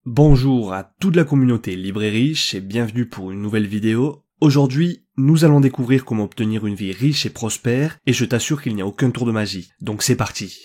Bonjour à toute la communauté libre et riche et bienvenue pour une nouvelle vidéo. Aujourd'hui, nous allons découvrir comment obtenir une vie riche et prospère et je t'assure qu'il n'y a aucun tour de magie. Donc c'est parti.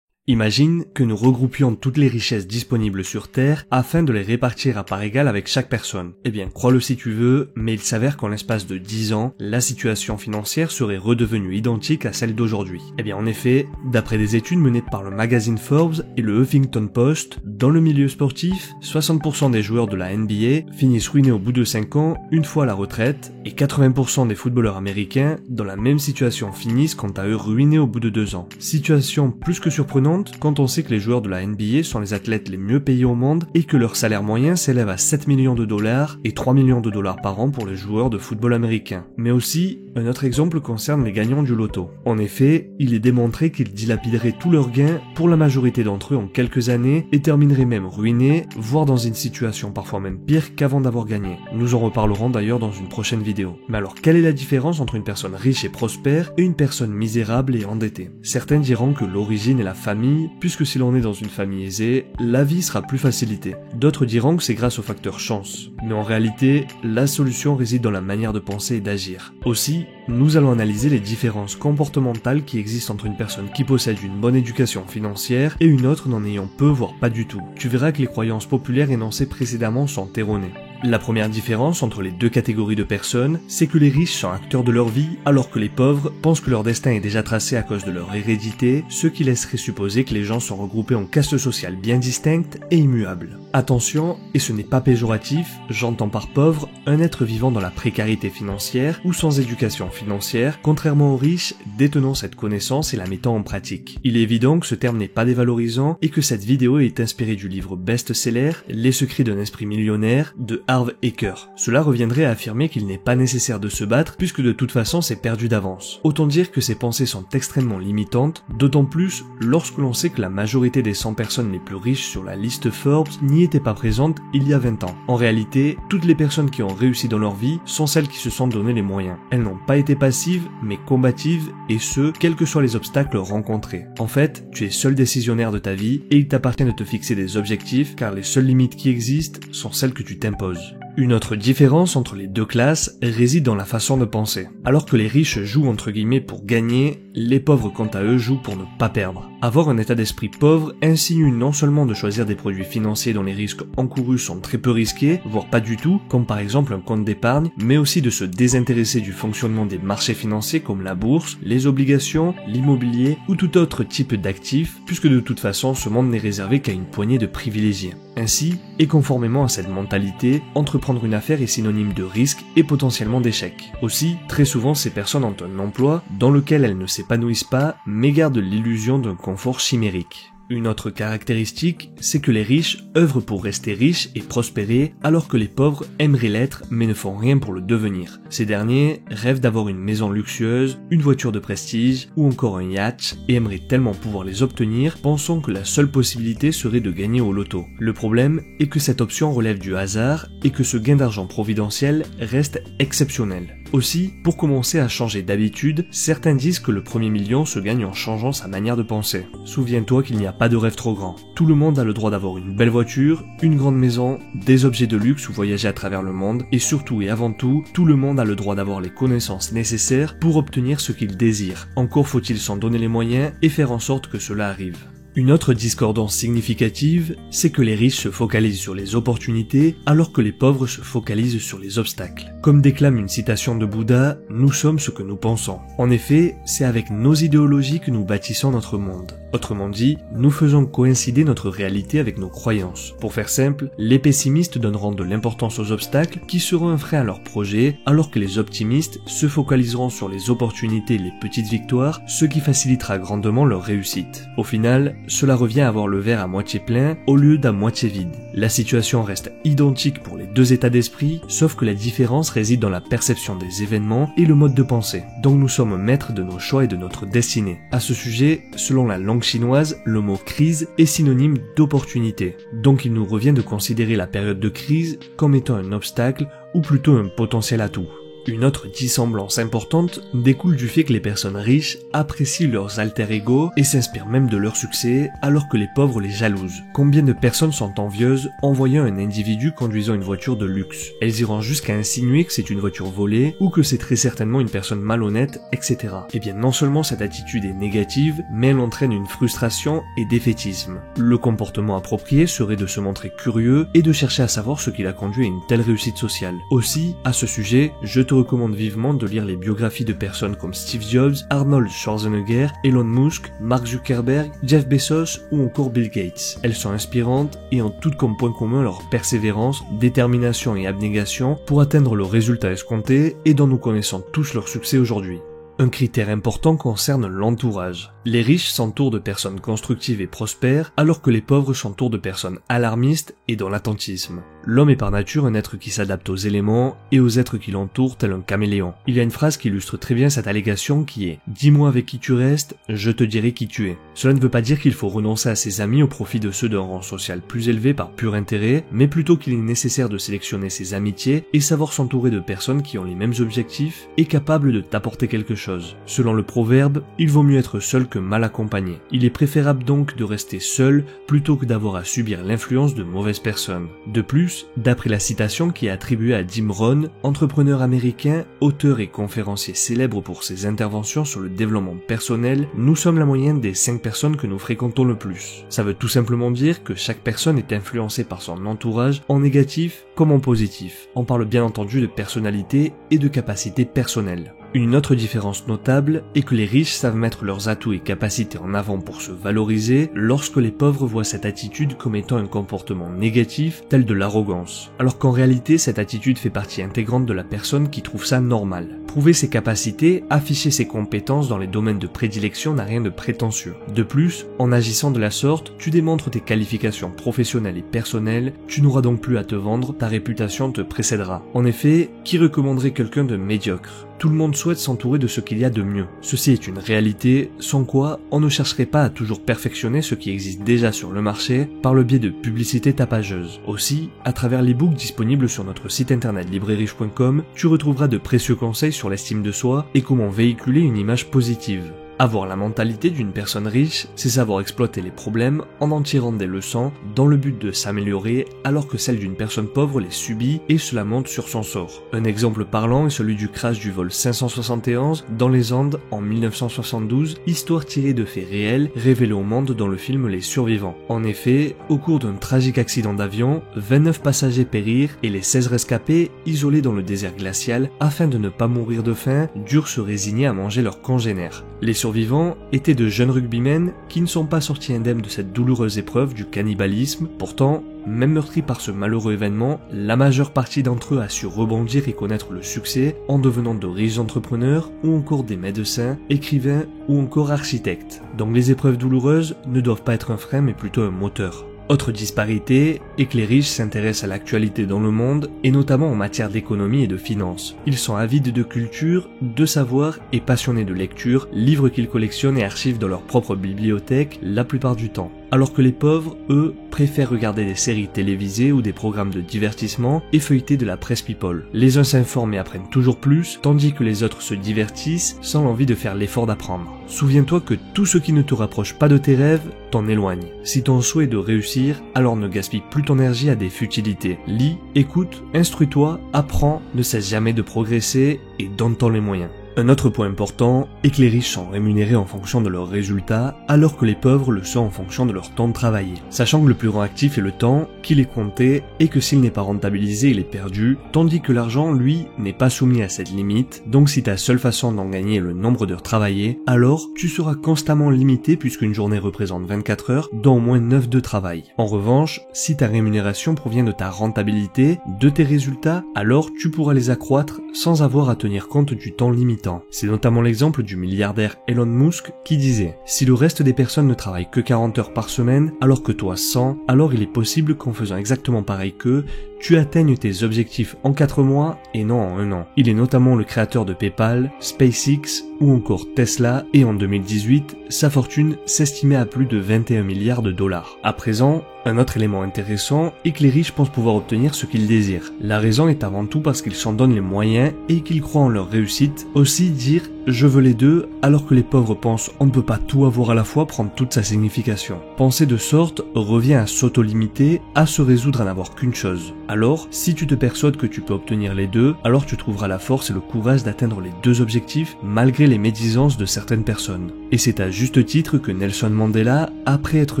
Imagine que nous regroupions toutes les richesses disponibles sur Terre afin de les répartir à part égale avec chaque personne. Eh bien, crois-le si tu veux, mais il s'avère qu'en l'espace de 10 ans, la situation financière serait redevenue identique à celle d'aujourd'hui. Eh bien, en effet, d'après des études menées par le magazine Forbes et le Huffington Post, dans le milieu sportif, 60% des joueurs de la NBA finissent ruinés au bout de 5 ans, une fois à la retraite, et 80% des footballeurs américains, dans la même situation, finissent quant à eux ruinés au bout de 2 ans. Situation plus que surprenante quand on sait que les joueurs de la NBA sont les athlètes les mieux payés au monde et que leur salaire moyen s'élève à 7 millions de dollars et 3 millions de dollars par an pour les joueurs de football américain. Mais aussi, un autre exemple concerne les gagnants du loto. En effet, il est démontré qu'ils dilapideraient tous leurs gains pour la majorité d'entre eux en quelques années et termineraient même ruinés, voire dans une situation parfois même pire qu'avant d'avoir gagné. Nous en reparlerons d'ailleurs dans une prochaine vidéo. Mais alors, quelle est la différence entre une personne riche et prospère et une personne misérable et endettée? Certains diront que l'origine est la famille, puisque si l'on est dans une famille aisée, la vie sera plus facilitée. D'autres diront que c'est grâce au facteur chance. Mais en réalité, la solution réside dans la manière de penser et d'agir. Aussi, nous allons analyser les différences comportementales qui existent entre une personne qui possède une bonne éducation financière et une autre n'en ayant peu voire pas du tout. Tu verras que les croyances populaires énoncées précédemment sont erronées. La première différence entre les deux catégories de personnes, c'est que les riches sont acteurs de leur vie, alors que les pauvres pensent que leur destin est déjà tracé à cause de leur hérédité, ce qui laisserait supposer que les gens sont regroupés en castes sociales bien distinctes et immuables. Attention, et ce n'est pas péjoratif, j'entends par pauvre un être vivant dans la précarité financière ou sans éducation financière, contrairement aux riches détenant cette connaissance et la mettant en pratique. Il est évident que ce terme n'est pas dévalorisant et que cette vidéo est inspirée du livre best-seller Les secrets d'un esprit millionnaire de Harv Eker. Cela reviendrait à affirmer qu'il n'est pas nécessaire de se battre puisque de toute façon c'est perdu d'avance. Autant dire que ces pensées sont extrêmement limitantes, d'autant plus lorsque l'on sait que la majorité des 100 personnes les plus riches sur la liste Forbes n'y étaient pas présentes il y a 20 ans. En réalité, toutes les personnes qui ont réussi dans leur vie sont celles qui se sont donné les moyens. Elles n'ont pas été passives, mais combatives, et ce, quels que soient les obstacles rencontrés. En fait, tu es seul décisionnaire de ta vie, et il t'appartient de te fixer des objectifs, car les seules limites qui existent sont celles que tu t'imposes. Une autre différence entre les deux classes réside dans la façon de penser. Alors que les riches jouent entre guillemets pour gagner, les pauvres quant à eux jouent pour ne pas perdre. Avoir un état d'esprit pauvre insinue non seulement de choisir des produits financiers dont les risques encourus sont très peu risqués, voire pas du tout, comme par exemple un compte d'épargne, mais aussi de se désintéresser du fonctionnement des marchés financiers comme la bourse, les obligations, l'immobilier ou tout autre type d'actifs, puisque de toute façon ce monde n'est réservé qu'à une poignée de privilégiés. Ainsi, et conformément à cette mentalité, entreprendre une affaire est synonyme de risque et potentiellement d'échec. Aussi, très souvent ces personnes ont un emploi dans lequel elles ne s'épanouissent pas, mais gardent l'illusion d'un confort chimérique. Une autre caractéristique, c'est que les riches œuvrent pour rester riches et prospérer, alors que les pauvres aimeraient l'être mais ne font rien pour le devenir. Ces derniers rêvent d'avoir une maison luxueuse, une voiture de prestige ou encore un yacht et aimeraient tellement pouvoir les obtenir, pensant que la seule possibilité serait de gagner au loto. Le problème est que cette option relève du hasard et que ce gain d'argent providentiel reste exceptionnel. Aussi, pour commencer à changer d'habitude, certains disent que le premier million se gagne en changeant sa manière de penser. Souviens-toi qu'il n'y a pas de rêve trop grand. Tout le monde a le droit d'avoir une belle voiture, une grande maison, des objets de luxe ou voyager à travers le monde, et surtout et avant tout, tout le monde a le droit d'avoir les connaissances nécessaires pour obtenir ce qu'il désire. Encore faut-il s'en donner les moyens et faire en sorte que cela arrive. Une autre discordance significative, c'est que les riches se focalisent sur les opportunités alors que les pauvres se focalisent sur les obstacles. Comme déclame une citation de Bouddha, nous sommes ce que nous pensons. En effet, c'est avec nos idéologies que nous bâtissons notre monde. Autrement dit, nous faisons coïncider notre réalité avec nos croyances. Pour faire simple, les pessimistes donneront de l'importance aux obstacles qui seront un frein à leurs projets, alors que les optimistes se focaliseront sur les opportunités et les petites victoires, ce qui facilitera grandement leur réussite. Au final, cela revient à voir le verre à moitié plein au lieu d'à moitié vide. La situation reste identique pour les deux états d'esprit, sauf que la différence réside dans la perception des événements et le mode de pensée. Donc nous sommes maîtres de nos choix et de notre destinée. À ce sujet, selon la langue chinoise, le mot crise est synonyme d'opportunité. Donc il nous revient de considérer la période de crise comme étant un obstacle ou plutôt un potentiel atout. Une autre dissemblance importante découle du fait que les personnes riches apprécient leurs alter ego et s'inspirent même de leur succès, alors que les pauvres les jalousent. Combien de personnes sont envieuses en voyant un individu conduisant une voiture de luxe? Elles iront jusqu'à insinuer que c'est une voiture volée ou que c'est très certainement une personne malhonnête, etc. Et bien non seulement cette attitude est négative, mais elle entraîne une frustration et défaitisme. Le comportement approprié serait de se montrer curieux et de chercher à savoir ce qui l'a conduit à une telle réussite sociale. Aussi, à ce sujet, je te recommande vivement de lire les biographies de personnes comme Steve Jobs, Arnold Schwarzenegger, Elon Musk, Mark Zuckerberg, Jeff Bezos ou encore Bill Gates. Elles sont inspirantes et ont toutes comme point commun leur persévérance, détermination et abnégation pour atteindre le résultat escompté et dont nous connaissons tous leur succès aujourd'hui. Un critère important concerne l'entourage. Les riches s'entourent de personnes constructives et prospères, alors que les pauvres s'entourent de personnes alarmistes et dans l'attentisme. L'homme est par nature un être qui s'adapte aux éléments et aux êtres qui l'entourent tel un caméléon. Il y a une phrase qui illustre très bien cette allégation qui est « Dis-moi avec qui tu restes, je te dirai qui tu es ». Cela ne veut pas dire qu'il faut renoncer à ses amis au profit de ceux d'un rang social plus élevé par pur intérêt, mais plutôt qu'il est nécessaire de sélectionner ses amitiés et savoir s'entourer de personnes qui ont les mêmes objectifs et capables de t'apporter quelque chose. Selon le proverbe, il vaut mieux être seul que mal accompagné. Il est préférable donc de rester seul plutôt que d'avoir à subir l'influence de mauvaises personnes. De plus, d'après la citation qui est attribuée à Jim Rohn, entrepreneur américain, auteur et conférencier célèbre pour ses interventions sur le développement personnel, nous sommes la moyenne des 5 personnes que nous fréquentons le plus. Ça veut tout simplement dire que chaque personne est influencée par son entourage en négatif comme en positif. On parle bien entendu de personnalité et de capacité personnelle. Une autre différence notable est que les riches savent mettre leurs atouts et capacités en avant pour se valoriser, lorsque les pauvres voient cette attitude comme étant un comportement négatif tel de l'arrogance. Alors qu'en réalité, cette attitude fait partie intégrante de la personne qui trouve ça normal. Prouver ses capacités, afficher ses compétences dans les domaines de prédilection n'a rien de prétentieux. De plus, en agissant de la sorte, tu démontres tes qualifications professionnelles et personnelles, tu n'auras donc plus à te vendre, ta réputation te précédera. En effet, qui recommanderait quelqu'un de médiocre ? Tout le monde souhaite s'entourer de ce qu'il y a de mieux. Ceci est une réalité, sans quoi on ne chercherait pas à toujours perfectionner ce qui existe déjà sur le marché par le biais de publicités tapageuses. Aussi, à travers l'e-book disponible sur notre site internet librairiche.com, tu retrouveras de précieux conseils sur l'estime de soi et comment véhiculer une image positive. Avoir la mentalité d'une personne riche, c'est savoir exploiter les problèmes en en tirant des leçons dans le but de s'améliorer, alors que celle d'une personne pauvre les subit et cela monte sur son sort. Un exemple parlant est celui du crash du vol 571 dans les Andes en 1972, histoire tirée de faits réels révélés au monde dans le film Les Survivants. En effet, au cours d'un tragique accident d'avion, 29 passagers périrent et les 16 rescapés, isolés dans le désert glacial afin de ne pas mourir de faim, durent se résigner à manger leurs congénères. Les survivants étaient de jeunes rugbymen qui ne sont pas sortis indemnes de cette douloureuse épreuve du cannibalisme. Pourtant, même meurtris par ce malheureux événement, la majeure partie d'entre eux a su rebondir et connaître le succès en devenant de riches entrepreneurs ou encore des médecins, écrivains ou encore architectes. Donc les épreuves douloureuses ne doivent pas être un frein mais plutôt un moteur. Autre disparité est que les riches s'intéressent à l'actualité dans le monde et notamment en matière d'économie et de finance. Ils sont avides de culture, de savoir et passionnés de lecture, livres qu'ils collectionnent et archivent dans leur propre bibliothèque la plupart du temps. Alors que les pauvres, eux, préfèrent regarder des séries télévisées ou des programmes de divertissement et feuilleter de la presse people. Les uns s'informent et apprennent toujours plus, tandis que les autres se divertissent sans l'envie de faire l'effort d'apprendre. Souviens-toi que tout ce qui ne te rapproche pas de tes rêves t'en éloigne. Si ton souhait est de réussir, alors ne gaspille plus ton énergie à des futilités. Lis, écoute, instruis-toi, apprends, ne cesse jamais de progresser et donne-t'en les moyens. Un autre point important est que les riches sont rémunérés en fonction de leurs résultats, alors que les pauvres le sont en fonction de leur temps de travailler. Sachant que le plus grand actif est le temps, qu'il est compté, et que s'il n'est pas rentabilisé, il est perdu, tandis que l'argent, lui, n'est pas soumis à cette limite, donc si ta seule façon d'en gagner est le nombre d'heures travaillées, alors tu seras constamment limité puisqu'une journée représente 24 heures, dont au moins 9 de travail. En revanche, si ta rémunération provient de ta rentabilité, de tes résultats, alors tu pourras les accroître sans avoir à tenir compte du temps limité. C'est notamment l'exemple du milliardaire Elon Musk qui disait « Si le reste des personnes ne travaillent que 40 heures par semaine, alors que toi 100, alors il est possible qu'en faisant exactement pareil qu'eux, tu atteignes tes objectifs en 4 mois et non en 1 an. Il est notamment le créateur de PayPal, SpaceX ou encore Tesla et en 2018, sa fortune s'estimait à plus de 21 milliards de dollars. À présent, un autre élément intéressant est que les riches pensent pouvoir obtenir ce qu'ils désirent. La raison est avant tout parce qu'ils s'en donnent les moyens et qu'ils croient en leur réussite. Aussi dire « je veux les deux » alors que les pauvres pensent « on ne peut pas tout avoir à la fois » prend toute sa signification. Penser de sorte revient à s'auto-limiter, à se résoudre à n'avoir qu'une chose. Alors, si tu te persuades que tu peux obtenir les deux, alors tu trouveras la force et le courage d'atteindre les deux objectifs malgré les médisances de certaines personnes. Et c'est à juste titre que Nelson Mandela, après être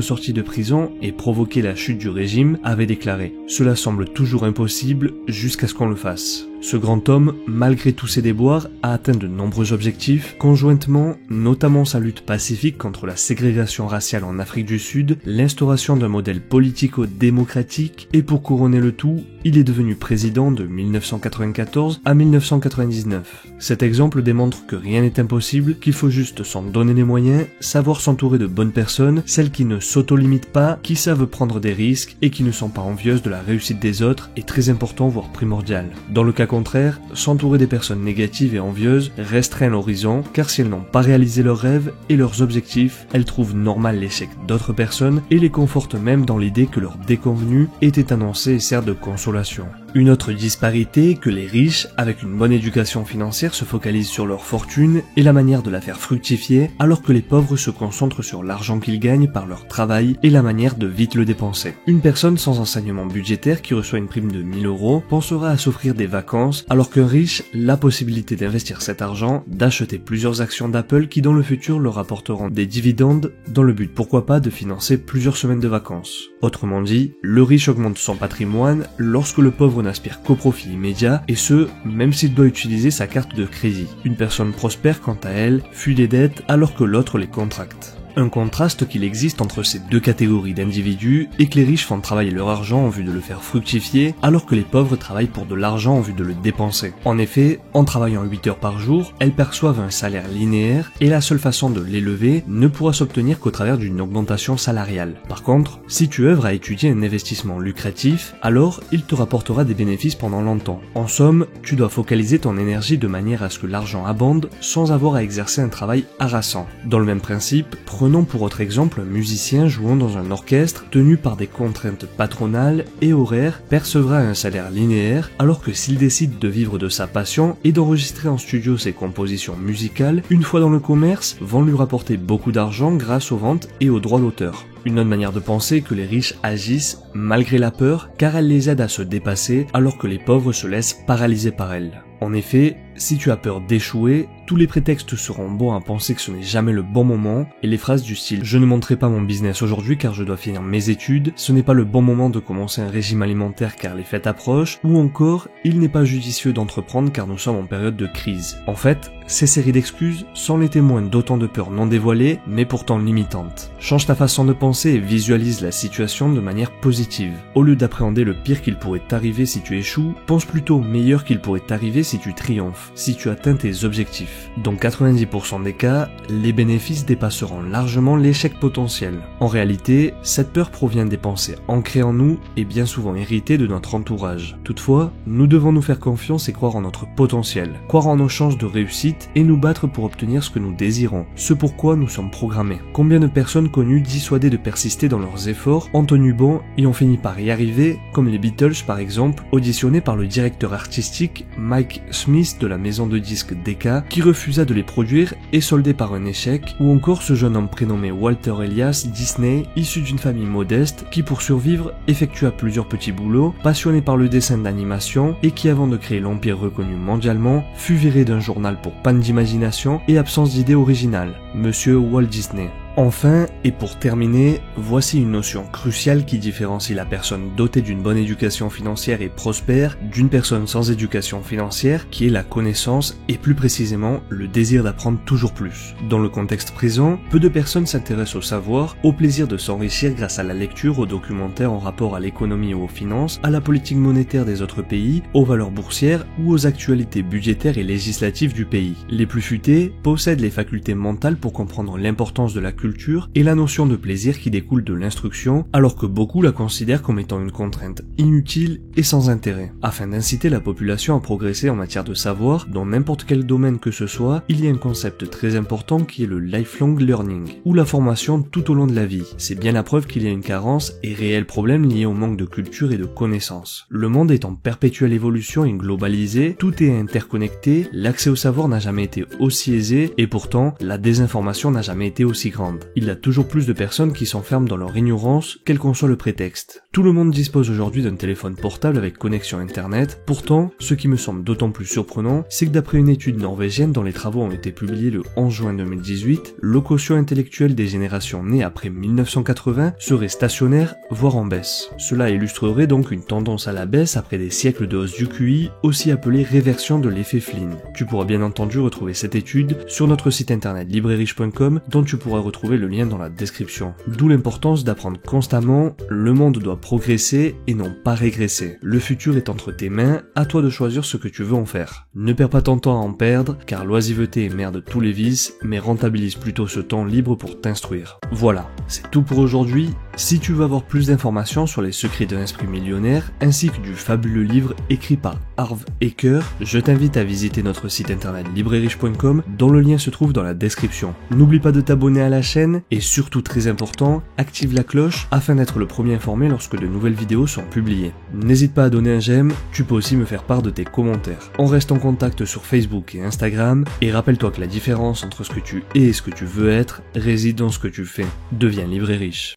sorti de prison et provoqué la chute du régime, avait déclaré « Cela semble toujours impossible jusqu'à ce qu'on le fasse ». Ce grand homme, malgré tous ses déboires, a atteint de nombreux objectifs, conjointement, notamment sa lutte pacifique contre la ségrégation raciale en Afrique du Sud, l'instauration d'un modèle politico-démocratique, et pour couronner le tout, il est devenu président de 1994 à 1999. Cet exemple démontre que rien n'est impossible, qu'il faut juste s'en donner les moyens, savoir s'entourer de bonnes personnes, celles qui ne s'auto-limitent pas, qui savent prendre des risques et qui ne sont pas envieuses de la réussite des autres est très important voire primordial. Dans le cas contraire, s'entourer des personnes négatives et envieuses restreint l'horizon car si elles n'ont pas réalisé leurs rêves et leurs objectifs, elles trouvent normal l'échec d'autres personnes et les confortent même dans l'idée que leur déconvenue était annoncée et sert de consolation. Une autre disparité est que les riches, avec une bonne éducation financière, se focalisent sur leur fortune et la manière de la faire fructifier, alors que les pauvres se concentrent sur l'argent qu'ils gagnent par leur travail et la manière de vite le dépenser. Une personne sans enseignement budgétaire qui reçoit une prime de 1000 € pensera à s'offrir des vacances, alors qu'un riche, la possibilité d'investir cet argent, d'acheter plusieurs actions d'Apple qui dans le futur leur apporteront des dividendes, dans le but pourquoi pas de financer plusieurs semaines de vacances. Autrement dit, le riche augmente son patrimoine lorsque le pauvre n'aspire qu'au profit immédiat, et ce, même s'il doit utiliser sa carte de crédit. Une personne prospère, quant à elle, fuit les dettes alors que l'autre les contracte. Un contraste qu'il existe entre ces deux catégories d'individus est que les riches font travailler leur argent en vue de le faire fructifier, alors que les pauvres travaillent pour de l'argent en vue de le dépenser. En effet, en travaillant 8 heures par jour, elles perçoivent un salaire linéaire et la seule façon de l'élever ne pourra s'obtenir qu'au travers d'une augmentation salariale. Par contre, si tu œuvres à étudier un investissement lucratif, alors il te rapportera des bénéfices pendant longtemps. En somme, tu dois focaliser ton énergie de manière à ce que l'argent abonde sans avoir à exercer un travail harassant. Dans le même principe, prenons pour autre exemple un musicien jouant dans un orchestre tenu par des contraintes patronales et horaires percevra un salaire linéaire alors que s'il décide de vivre de sa passion et d'enregistrer en studio ses compositions musicales, une fois dans le commerce, vont lui rapporter beaucoup d'argent grâce aux ventes et aux droits d'auteur. Une autre manière de penser est que les riches agissent malgré la peur car elle les aide à se dépasser alors que les pauvres se laissent paralyser par elle. En effet, si tu as peur d'échouer, tous les prétextes seront bons à penser que ce n'est jamais le bon moment et les phrases du style « je ne monterai pas mon business aujourd'hui car je dois finir mes études »,« ce n'est pas le bon moment de commencer un régime alimentaire car les fêtes approchent » ou encore « il n'est pas judicieux d'entreprendre car nous sommes en période de crise ». En fait, ces séries d'excuses sont les témoins d'autant de peurs non dévoilées mais pourtant limitantes. Change ta façon de penser et visualise la situation de manière positive. Au lieu d'appréhender le pire qu'il pourrait t'arriver si tu échoues, pense plutôt au meilleur qu'il pourrait t'arriver si tu triomphes, si tu atteins tes objectifs. Dans 90% des cas, les bénéfices dépasseront largement l'échec potentiel. En réalité, cette peur provient des pensées ancrées en nous et bien souvent héritées de notre entourage. Toutefois, nous devons nous faire confiance et croire en notre potentiel, croire en nos chances de réussite et nous battre pour obtenir ce que nous désirons, ce pourquoi nous sommes programmés. Combien de personnes connues dissuadées de persister dans leurs efforts ont tenu bon et ont fini par y arriver, comme les Beatles par exemple, auditionnés par le directeur artistique Mike Smith de la maison de disques Decca, qui refusa de les produire et soldé par un échec, ou encore ce jeune homme prénommé Walter Elias Disney, issu d'une famille modeste, qui pour survivre effectua plusieurs petits boulots, passionné par le dessin d'animation, et qui avant de créer l'empire reconnu mondialement, fut viré d'un journal pour panne d'imagination et absence d'idées originales, Monsieur Walt Disney. Enfin, et pour terminer, voici une notion cruciale qui différencie la personne dotée d'une bonne éducation financière et prospère d'une personne sans éducation financière qui est la connaissance et plus précisément le désir d'apprendre toujours plus. Dans le contexte présent, peu de personnes s'intéressent au savoir, au plaisir de s'enrichir grâce à la lecture, aux documentaires en rapport à l'économie ou aux finances, à la politique monétaire des autres pays, aux valeurs boursières ou aux actualités budgétaires et législatives du pays. Les plus futés possèdent les facultés mentales pour comprendre l'importance de la culture culture et la notion de plaisir qui découle de l'instruction, alors que beaucoup la considèrent comme étant une contrainte inutile et sans intérêt. Afin d'inciter la population à progresser en matière de savoir, dans n'importe quel domaine que ce soit, il y a un concept très important qui est le lifelong learning, ou la formation tout au long de la vie. C'est bien la preuve qu'il y a une carence et réel problème lié au manque de culture et de connaissances. Le monde est en perpétuelle évolution et globalisé, tout est interconnecté, l'accès au savoir n'a jamais été aussi aisé et pourtant la désinformation n'a jamais été aussi grande. Il y a toujours plus de personnes qui s'enferment dans leur ignorance, quel qu'en soit le prétexte. Tout le monde dispose aujourd'hui d'un téléphone portable avec connexion internet, pourtant, ce qui me semble d'autant plus surprenant, c'est que d'après une étude norvégienne dont les travaux ont été publiés le 11 juin 2018, le quotient intellectuel des générations nées après 1980 serait stationnaire, voire en baisse. Cela illustrerait donc une tendance à la baisse après des siècles de hausse du QI, aussi appelée réversion de l'effet Flynn. Tu pourras bien entendu retrouver cette étude sur notre site internet librairiche.com dont tu pourras retrouver le lien dans la description. D'où l'importance d'apprendre constamment, le monde doit progresser et non pas régresser. Le futur est entre tes mains, à toi de choisir ce que tu veux en faire. Ne perds pas ton temps à en perdre, car l'oisiveté est mère de tous les vices, mais rentabilise plutôt ce temps libre pour t'instruire. Voilà, c'est tout pour aujourd'hui. Si tu veux avoir plus d'informations sur les secrets d'un esprit millionnaire, ainsi que du fabuleux livre écrit par Harv Eker, je t'invite à visiter notre site internet librairiche.com dont le lien se trouve dans la description. N'oublie pas de t'abonner à la chaîne et surtout très important, active la cloche afin d'être le premier informé lorsque de nouvelles vidéos sont publiées. N'hésite pas à donner un j'aime, tu peux aussi me faire part de tes commentaires. On reste en contact sur Facebook et Instagram et rappelle-toi que la différence entre ce que tu es et ce que tu veux être réside dans ce que tu fais. Deviens libre et riche.